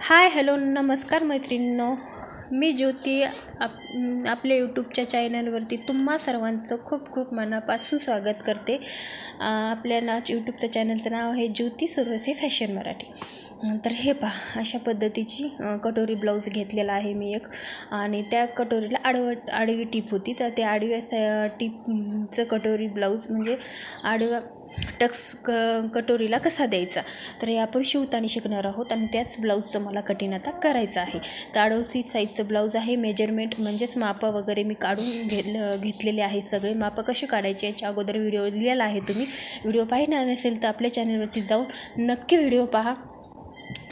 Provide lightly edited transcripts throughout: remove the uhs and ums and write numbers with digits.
Hi hello नमस्कार मैत्रिणींनो, मी ज्योती आपल्या यूट्यूबच्या चॅनलवरती तुम्हा सर्वांचं खूप खूप मनापासून स्वागत करते। आपल्या यूट्यूबचं चॅनलचं नाव आहे ज्योती सुरवसे फॅशन मराठी। तर हे पहा, अशा पद्धतीची कटोरी ब्लाऊज घेतलेला आहे मी एक, आणि त्या कटोरीला आडवी टीप होती, तर त्या आडव्या टीपचं कटोरी ब्लाऊज म्हणजे आडवा टक्स कटोरीला कसा द्यायचा, तर हे आपण शिवताना शिकणार आहोत। आणि त्याच ब्लाऊजचं मला कटिंग आता करायचं आहे। तर 38 साईजचं ब्लाऊज आहे। मेजरमेंट म्हणजेच मापं वगैरे मी काढून घेतलेले आहे। सगळे मापं कशी काढायचे याच्या अगोदर व्हिडिओ दिलेला आहे, तुम्ही व्हिडिओ पाहिला नसेल तर आपल्या चॅनलवरती जाऊन नक्की व्हिडिओ पहा।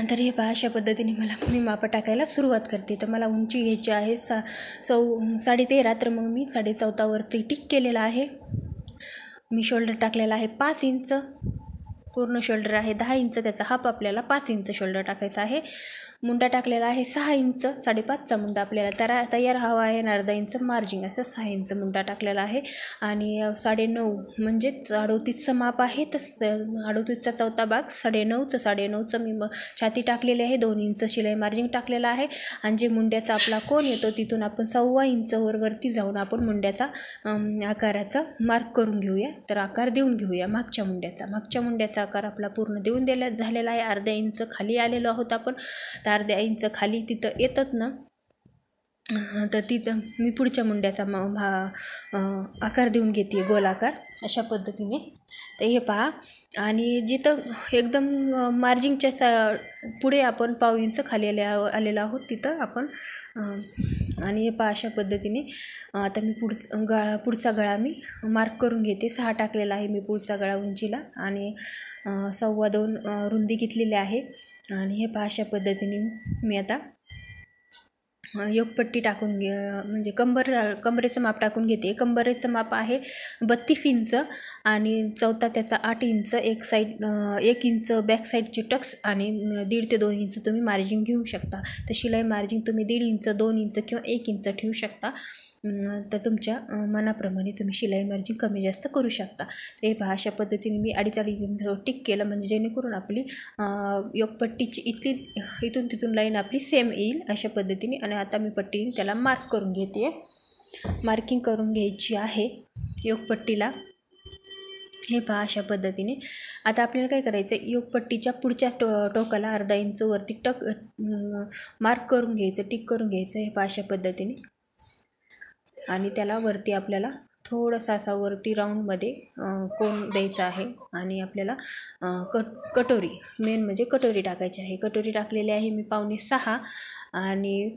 तर हे पहा, अशा पद्धतीने मी मापं टाकायला सुरुवात करते। तर मला उंची घ्यायची आहे 13.5, तर मग मी 14.5वरती टिक केलेला आहे। मी शोल्डर टाकलेला आहे 5 इंच, पूर्ण शोल्डर आहे 10 इंच, त्याचा हाफ आपल्याला 5 इंच शोल्डर टाकायचा आहे। मुंडा टाकलेला आहे 6 इंच, 5.5चा मुंडा आपल्याला तयार हवा आहे, आणि अर्धा इंच मार्जिन, असं 6 इंच मुंडा टाकलेला आहे। आणि 9.5 म्हणजेच 38चं माप आहे, तर 38चा चौथा भाग 9.5चं मी छाती टाकलेली आहे, 2 इंच शिलाई मार्जिन टाकलेला आहे। आणि जे मुंड्याचा आपला कोन येतो तिथून आपण 1.25 इंचवर वरती जाऊन आपण मुंड्याचा आकाराचा मार्क करून घेऊया। तर आकार देऊन घेऊया मागच्या मुंड्याचा आकार आपला पूर्ण देऊन झालेला आहे। अर्धा इंच खाली आलेलो आहोत आपण, तर अर्ध्या इंच खाली तिथं येतात ना, तर तिथं मी पुढच्या मुंड्याचा आकार देऊन घेते, गोल आकार, अशा पद्धतीने। तर हे पहा, आणि जिथं एकदम मार्जिनच्या पुढे आपण 1.5 इंच खाली आलेलो आहोत तिथं आपण, आणि हे पहा, अशा पद्धतीने आता मी पुढचा गळा मी मार्क करून घेते। 6 टाकलेला आहे मी पुढचा गळा उंचीला, आणि 2.25 रुंदी घेतलेली आहे। आणि हे पहा, अशा पद्धतीने मी आता योगपट्टी टाकून म्हणजे कंबरेचं माप टाकून घेते। कंबरेचं माप आहे 32 इंच, आणि चौथा त्याचा 8 इंच, 1 इंच बॅक साईडचे टक्स, आणि 1.5 ते 2 इंच तुम्ही मार्जिन घेऊ शकता। तर शिलाई मार्जिन तुम्ही 1.5 इंच, 2 इंच किंवा 1 इंच ठेवू शकता। तर तुमच्या मनाप्रमाणे तुम्ही शिलाई मार्जिन कमी जास्त करू शकता। तर हे पहा, अशा पद्धतीने मी 2.5 इंच टिक केलं, म्हणजे जेणेकरून आपली योगपट्टीची इथून तिथून लाईन आपली सेम येईल, अशा पद्धतीने। आणि आता मी पट्टीने त्याला मार्क करून घेते, मार्किंग करून घ्यायची आहे योगपट्टीला। हे पहा, अशा पद्धतीने आता आपल्याला काय करायचं, योगपट्टीच्या पुढच्या टोकाला अर्धा इंच वरती मार्क करून घ्यायचं, टिक करून घ्यायचं। हे पहा, अशा पद्धतीने, आणि त्याला वरती आपल्याला थोडासा असा वरती राऊंडमध्ये कोन द्यायचा आहे। आणि आपल्याला कटोरी मेन म्हणजे कटोरी टाकायची आहे। कटोरी टाकलेली आहे मी 5.25, आणि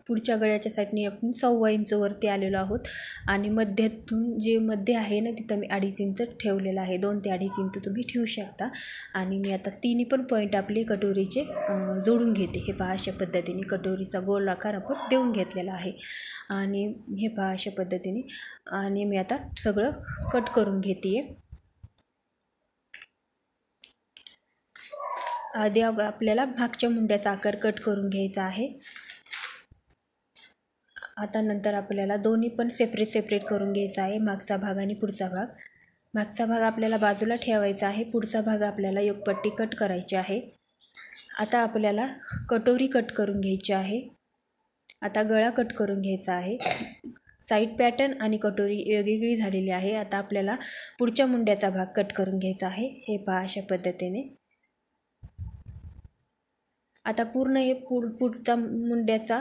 पुढच्या गळ्याच्या साईडने आपण 1.25 इंच वरती आलेलो आहोत। आणि मध्यातून जे मध्ये आहे ना, तिथं मी 2.5 इंच ठेवलेलं आहे, 2 ते 2.5 इंच तुम्ही ठेवू शकता। आणि मी आता तिन्ही पण पॉईंट आपले कटोरीचे जोडून घेते। हे पहा, अशा पद्धतीने कटोरीचा गोल आकार आपण देऊन घेतलेला आहे। आणि हे पहा, अशा पद्धतीने, आणि मी आता सगळं कट करून घेते। आधी आपल्याला मागच्या मुंड्याचा आकार कट करून घ्यायचा आहे। आता नंतर आपल्याला दोन्ही पण सेपरेट करून घ्यायचा आहे, मागचा भाग आणि पुढचा भाग। मागचा भाग आपल्याला बाजूला ठेवायचा आहे, पुढचा भाग आपल्याला योगपट्टी कट करायची आहे। आता आपल्याला कटोरी कट करून घ्यायची आहे। आता गळा कट करून घ्यायचा आहे। साईड पॅटर्न आणि कटोरी वेगवेगळी झालेली आहे। आता आपल्याला पुढच्या मुंड्याचा भाग कट करून घ्यायचा आहे। हे पहा, अशा पद्धतीने आता पूर्ण हे पुढचा मुंड्याचा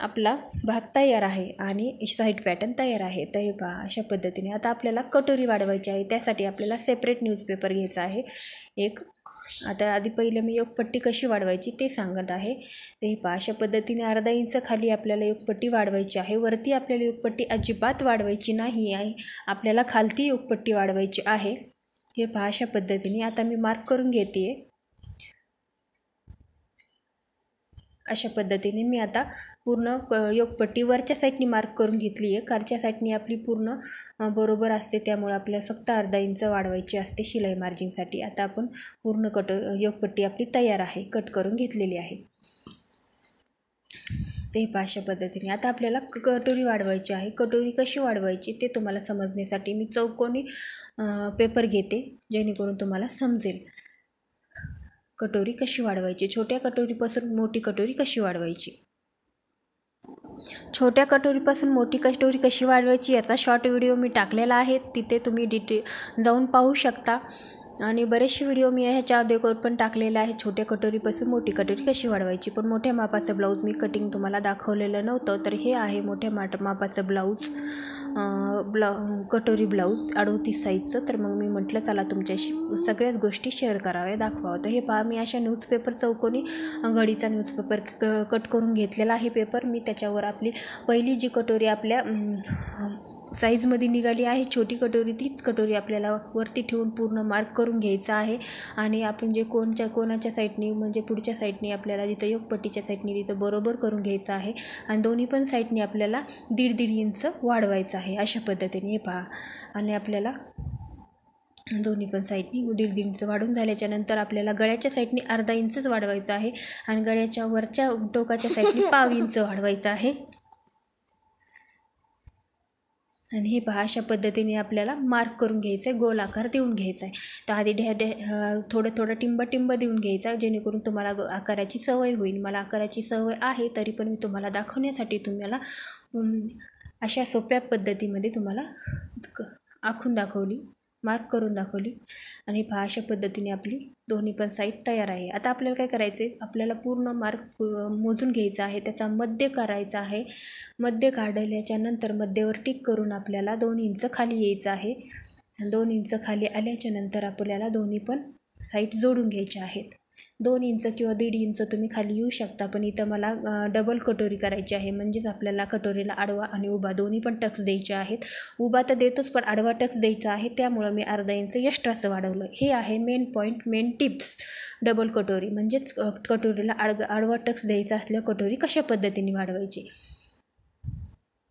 आपला भाग तयार आहे, आणि साईड पॅटर्न तयार आहे। तर हे पहा, अशा पद्धतीने आता आपल्याला कटोरी वाढवायची आहे। त्यासाठी आपल्याला सेपरेट न्यूजपेपर घ्यायचा आहे एक। आता आधी पहिले मी योगपट्टी कशी वाढवायची ते सांगत आहे। तर हे पहा, अशा पद्धतीने अर्धा इंच खाली आपल्याला योगपट्टी वाढवायची आहे। वरती आपल्याला योगपट्टी अजिबात वाढवायची नाही आहे, आपल्याला खालती योगपट्टी वाढवायची आहे। हे पहा, अशा पद्धतीने आता मी मार्क करून घेते। अशा पद्धतीने मी आता पूर्ण योगपट्टी वरच्या साईडनी मार्क करून घेतली आहे। खालच्या साईडनी आपली पूर्ण बरोबर असते, त्यामुळे आपल्याला फक्त अर्धा इंच वाढवायची असते शिलाई मार्जिनसाठी। आता आपण पूर्ण योगपट्टी आपली तयार आहे, कट करून घेतलेली आहे। ते अशा पद्धतीने आता आपल्याला कटोरी वाढवायची आहे। कटोरी कशी वाढवायची ते तुम्हाला समजण्यासाठी मी चौकोनी पेपर घेते, जेणेकरून तुम्हाला समजेल। कटोरी कशी वाढवायची, छोट्या कटोरीपासून मोठी कटोरी कशी वाढवायची. छोट्या कटोरीपासून मोठी कटोरी कशी वाढवायची याचा शॉर्ट व्हिडिओ मी टाकलेला आहे, तिथे तुम्ही जाऊन पाहू शकता. आणि बरेचसे व्हिडिओ मी ह्याच्या अगोदर पण टाकलेला आहे, छोट्या कटोरीपासून मोठी कटोरी कशी वाढवायची. पण मोठ्या मापाचं ब्लाऊज मी कटिंग तुम्हाला दाखवलेलं नव्हतं, तर हे आहे मोठ्या मापाचं ब्लाऊज, कटोरी ब्लाऊज 38 साईजचं. तर मग मी म्हटलं चला तुमच्याशी सगळ्याच गोष्टी शेअर कराव्या, दाखवावं. तर हे पहा, मी अशा न्यूजपेपर चौकोनी घडीचा न्यूजपेपर कट करून घेतलेला आहे पेपर. मी त्याच्यावर आपली पहिली जी कटोरी आपल्या साईजमध्ये निघाली आहे छोटी कटोरी, तीच कटोरी आपल्याला वरती ठेवून पूर्ण मार्क करून घ्यायचं आहे. आणि आपण जे कोणाच्या साईडनी म्हणजे पुढच्या साईडनी आपल्याला जिथं योगपट्टीच्या साईडनी तिथं बरोबर करून घ्यायचं आहे. आणि दोन्ही पण साईडनी आपल्याला 1.5 इंच वाढवायचं आहे अशा पद्धतीने. हे पहा, आणि आपल्याला दोन्ही पण साईडनी 1.5 इंच वाढून झाल्याच्या नंतर आपल्याला गळ्याच्या साईडनी अर्धा इंचच वाढवायचं आहे आणि गळ्याच्या वरच्या टोकाच्या साईडनी 1/2 इंच वाढवायचं आहे. आणि हे पहा, अशा पद्धतीने आपल्याला मार्क करून घ्यायचं आहे, गोल आकार देऊन घ्यायचा आहे. तर आधी थोडं टिंब देऊन घ्यायचा, जेणेकरून तुम्हाला आकाराची सवय होईल. मला आकाराची सवय आहे, तरी पण मी तुम्हाला दाखवण्यासाठी तुम्हाला अशा सोप्या पद्धतीमध्ये तुम्हाला आखून दाखवली, मार्क करून दाखवली. आणि पहा, अशा पद्धतीने आपली दोन्ही पण साईड तयार आहे. आता आपल्याला काय करायचं आहे, आपल्याला पूर्ण मार्क मोजून घ्यायचा आहे, त्याचा मध्य करायचा आहे. मध्य काढल्याच्या नंतर मध्यवर टिक करून आपल्याला 2 इंच खाली यायचं आहे. 2 इंच खाली आल्याच्या नंतर आपल्याला दोन्ही पण साईड जोडून घ्यायच्या आहेत. 2 इंच किंवा 1.5 इंच तुम्ही खाली येऊ शकता, पण इथं मला डबल कटोरी करायची आहे. म्हणजेच आपल्याला कटोरीला आडवा आणि उभा दोन्ही पण टक्स द्यायचे आहेत. उभा तर देतोच, पण आडवा टक्स द्यायचा आहे, त्यामुळं मी अर्धा इंच एक्स्ट्राचं वाढवलं. हे आहे main point, main tips. Double कटोरी म्हणजेच कटोरीला आडवा टक्स द्यायचा असल्यावर कटोरी कशा पद्धतीने वाढवायची.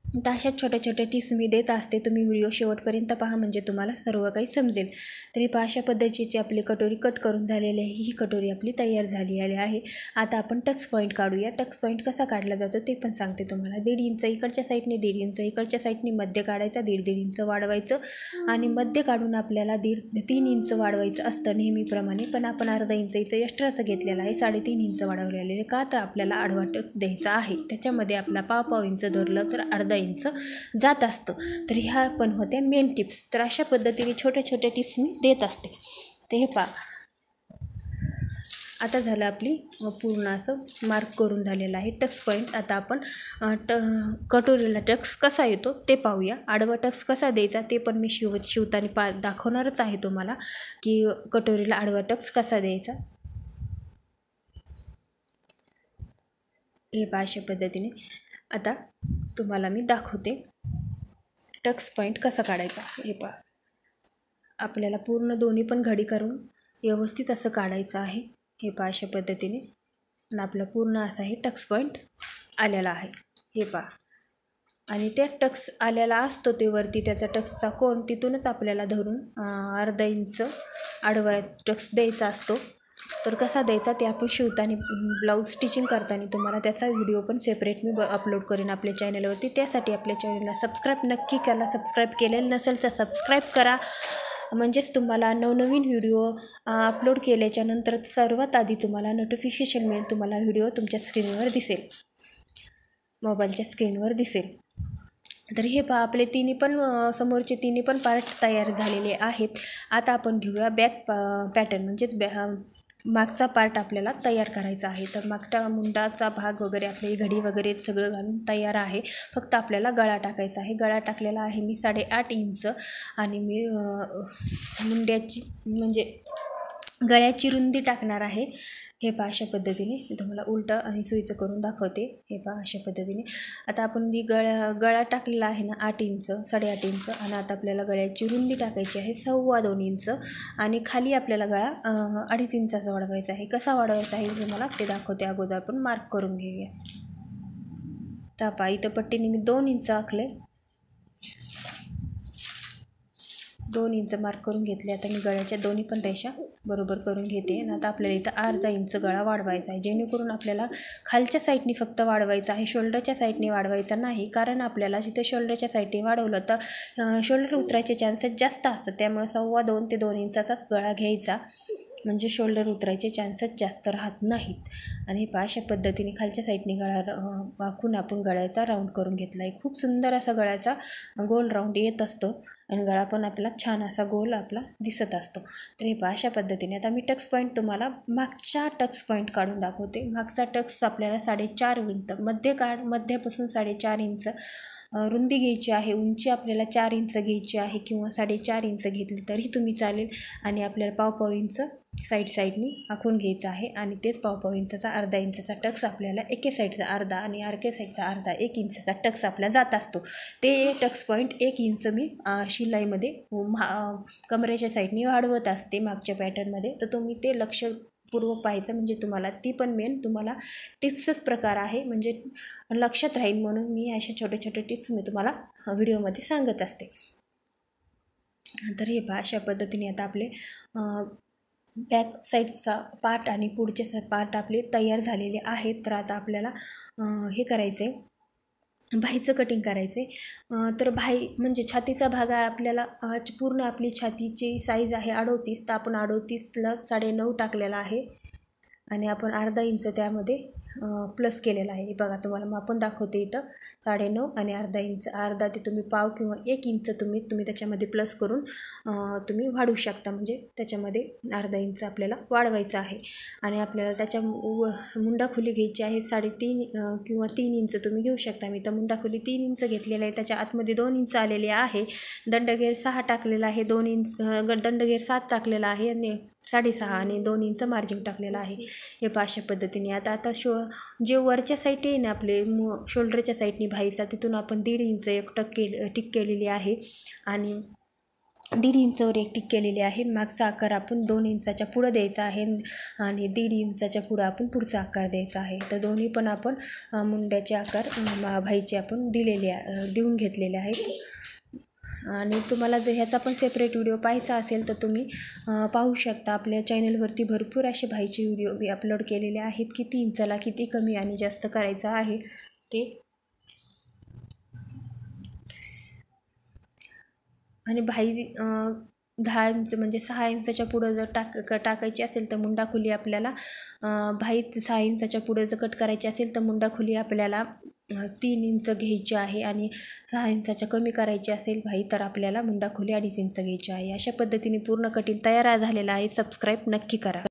तर अशा छोट्या छोट्या टिप्स मी देत असते. तुम्ही व्हिडिओ शेवटपर्यंत पहा, म्हणजे तुम्हाला सर्व काही समजेल. तरी पहा, अशा पद्धतीची आपली कटोरी कट करून झालेली आहे. ही कटोरी आपली तयार झालेली आहे. आता आपण टक्स पॉईंट काढूया. टक्स पॉईंट कसा काढला जातो ते पण सांगते तुम्हाला. 1.5 इंच इकडच्या साईडने, 1.5 इंच इकडच्या साईडने मध्य काढायचा, 1.5 इंच वाढवायचं. आणि मध्य काढून आपल्याला 3 इंच वाढवायचं असतं नेहमीप्रमाणे, पण आपण अर्धा इंच इथं एक्स्ट्राचं घेतलेलं आहे, 3.5 इंच वाढवलेले. का तर आपल्याला आडवा टक्स द्यायचा आहे, त्याच्यामध्ये आपला पाव इंच धरलं तर अर्धा इंच जात असतं. तर ह्या पण होत्या मेन टिप्स. तर अशा पद्धतीने छोट्या छोट्या टिप्स मी देत असते. ते हे पहा, आता झालं आपली पूर्ण असं मार्क करून झालेलं आहे टक्स पॉईंट. आता आपण कटोरीला टक्स कसा येतो ते पाहूया. आडवा टक्स कसा द्यायचा ते पण मी शिवताना दाखवणारच आहे तुम्हाला, की कटोरीला आडवा टक्स कसा द्यायचा. हे पहा, अशा पद्धतीने आता तुम्हाला मी दाखवते टक्स पॉईंट कसा काढायचा. हे पहा, आपल्याला पूर्ण दोन्ही पण घडी करून व्यवस्थित असं काढायचं आहे. हे पहा, अशा पद्धतीने. आणि आपला पूर्ण असा हे टक्स पॉईंट आलेला आहे. हे पहा, आणि त्या टक्स आलेला असतो ते वरती त्याचा टक्सचा कोण, तिथूनच आपल्याला धरून अर्धा इंच आडवा टक्स द्यायचा असतो. तर कसा द्यायचा ते आपण शिवताना, ब्लाऊज स्टिचिंग करताना तुम्हाला त्याचा व्हिडिओ पण सेपरेट मी अपलोड करेन आपल्या चॅनलवरती. त्यासाठी आपल्या चॅनलला सबस्क्राईब नक्की करा. सबस्क्राईब केलेलं नसेल तर सबस्क्राईब करा, म्हणजेच तुम्हाला नवनवीन व्हिडिओ अपलोड केल्याच्या नंतर सर्वात आधी तुम्हाला नोटिफिकेशन मिळेल. तुम्हाला व्हिडिओ तुमच्या स्क्रीनवर दिसेल, मोबाईलच्या स्क्रीनवर दिसेल. तर हे पहा, आपले समोरचे तिन्ही पण पार्ट तयार झालेले आहेत. आता आपण घेऊया बॅक पॅटर्न, म्हणजेच मागचा पार्ट आपल्याला तयार करायचा आहे. तर मागच्या मुंडाचा भाग वगैरे आपली घडी वगैरे सगळं घालून तयार आहे. फक्त आपल्याला गळा टाकायचा आहे. गळा टाकलेला आहे मी 8.5 इंच. आणि मी मुंड्याची म्हणजे गळ्याची रुंदी टाकणार आहे. हे पहा, अशा पद्धतीने मी तुम्हाला उलटं आणि सुईचं करून दाखवते. हे पहा, अशा पद्धतीने. आता आपण जी गळा टाकलेला आहे ना 8 इंच, 8.5 इंच. आणि आता आपल्याला गळ्याची रुंदी टाकायची आहे 2.25 इंच. आणि खाली आपल्याला गळा 2.5 इंचाचा वाढवायचा आहे. कसा वाढवायचा आहे तुम्हाला ते दाखवते. अगोदर आपण मार्क करून घेऊया. तर पहा, इथं पट्टीने मी 2 इंच आखले, 2 इंच मार्क करून घेतले. आता मी गळ्याच्या दोन्ही पण रेषा बरोबर करून घेते. आणि आता आपल्याला इथं अर्धा इंच गळा वाढवायचा आहे, जेणेकरून आपल्याला खालच्या साईडने फक्त वाढवायचा आहे, शोल्डरच्या साईडने वाढवायचा नाही. कारण आपल्याला जिथे शोल्डरच्या साईडने वाढवलं तर शोल्डर उतरायचे चान्सेस जास्त असतात. त्यामुळे 2.25 ते 2 इंचाचाच गळा घ्यायचा. म्हणजे शोल्डर उतरायचे चान्सेस जास्त राहत नाहीत. आणि अशा पद्धतीने खालच्या साईडने गळा वाकून आपण गळ्याचा राऊंड करून घेतला आहे. खूप सुंदर असा गळ्याचा गोल राऊंड येत असतो आणि गळा पण आपला छान असा गोल आपला दिसत असतो. तर हे अशा पद्धतीने आता मी टक्स पॉईंट तुम्हाला मागच्या टक्स पॉईंट काढून दाखवते. मागचा टक्स आपल्याला 4.5 इंच मध्यापासून 4.5 इंच रुंदी घ्यायची आहे. उंची आपल्याला 4 इंच घ्यायची आहे किंवा 4.5 इंच घेतली तरी तुम्ही चालेल. आणि आपल्याला पाव इंच साईडनी आखून घ्यायचं आहे आणि तेच पाव इंचाचा अर्धा इंचाचा टक्स आपल्याला एके साईडचा अर्धा आणि अर्ध्या साईडचा अर्धा 1 इंचाचा टक्स आपल्याला जात असतो. ते टक्स पॉईंट 1 इंच मी शिलाईमध्ये कमरेच्या साईडनी वाढवत असते मागच्या पॅटर्नमध्ये. तर तुम्ही ते लक्षपूर्वक पाहायचं, म्हणजे तुम्हाला ती पण मेन तुम्हाला टिप्सच प्रकार आहे, म्हणजे लक्षात राहील म्हणून मी अशा छोटे छोटे टिप्स मी तुम्हाला व्हिडिओमध्ये सांगत असते. तर हे अशा पद्धतीने आता आपले बॅक साईडचा पार्ट आणि पुढचे पार्ट आपले तयार झालेले आहेत. तर आता आपल्याला हे करायचं आहे, भाईचं कटिंग करायचं आहे. तर भाई म्हणजे छातीचा भाग आहे आपल्याला. पूर्ण आपली छातीची साईज आहे 38, तर आपण 38ला 9.5 टाकलेला आहे आणि आपण अर्धा इंच त्यामध्ये प्लस केलेला आहे. बघा तुम्हाला मापून दाखवते इथं 9.5 आणि अर्धा इंच. अर्धा ते तुम्ही पाव किंवा 1 इंच तुम्ही त्याच्यामध्ये प्लस करून तुम्ही वाढवू शकता, म्हणजे त्याच्यामध्ये अर्धा इंच आपल्याला वाढवायचं आहे. आणि आपल्याला त्याच्या मुंडाखोली घ्यायची आहे 3.5 किंवा 3 इंच तुम्ही घेऊ शकता. मी तर मुंडाखोली 3 इंच घेतलेलं आहे. त्याच्या आतमध्ये 2 इंच आलेले आहे. दंडगेर 6 टाकलेला आहे, 2 इंच दंडगेर 7 टाकलेला आहे आणि 6.5 आणि 2 इंच मार्जिन टाकलेलं आहे. हे अशा पद्धतीने आता जे वरच्या साईड आहे ना आपले शोल्डरच्या साईडनी भाईचा, तिथून आपण 1.5 इंच एक टिक केलेली आहे आणि 1.5 इंचावर एक टिक केलेली आहे. मागचा आकार आपण 2 इंचाच्या पुढं द्यायचा आहे आणि 1.5 इंचाच्या पुढं आपण पुढचा आकार द्यायचा आहे. तर दोन्ही पण आपण मुंड्याचे आकार भाईचे आपण देऊन घेतलेले आहेत. आणि तुम्हाला जर ह्याचा पण सेपरेट व्हिडिओ पाहायचा असेल तर तुम्ही पाहू शकता. आपल्या चॅनलवरती भरपूर असे भाईचे व्हिडिओ मी अपलोड केलेले आहेत. किती इंचाला किती कमी आणि जास्त करायचं आहे ते. आणि भाई 10 इंच म्हणजे 6 इंचाच्या पुढं जर टाकायची असेल तर मुंडाखोली आपल्याला भाई 6 इंचाच्या पुढं जर कट करायची असेल तर मुंडाखोली आपल्याला 3 इंच घ्यायची आहे. आणि 6 इंचाच्या कमी करायची असेल भाई तर आपल्याला मुंडाखोली 2.5 इंच घ्यायची आहे. अशा पद्धतीने पूर्ण कटिंग तयार झालेला आहे. सबस्क्राईब नक्की करा.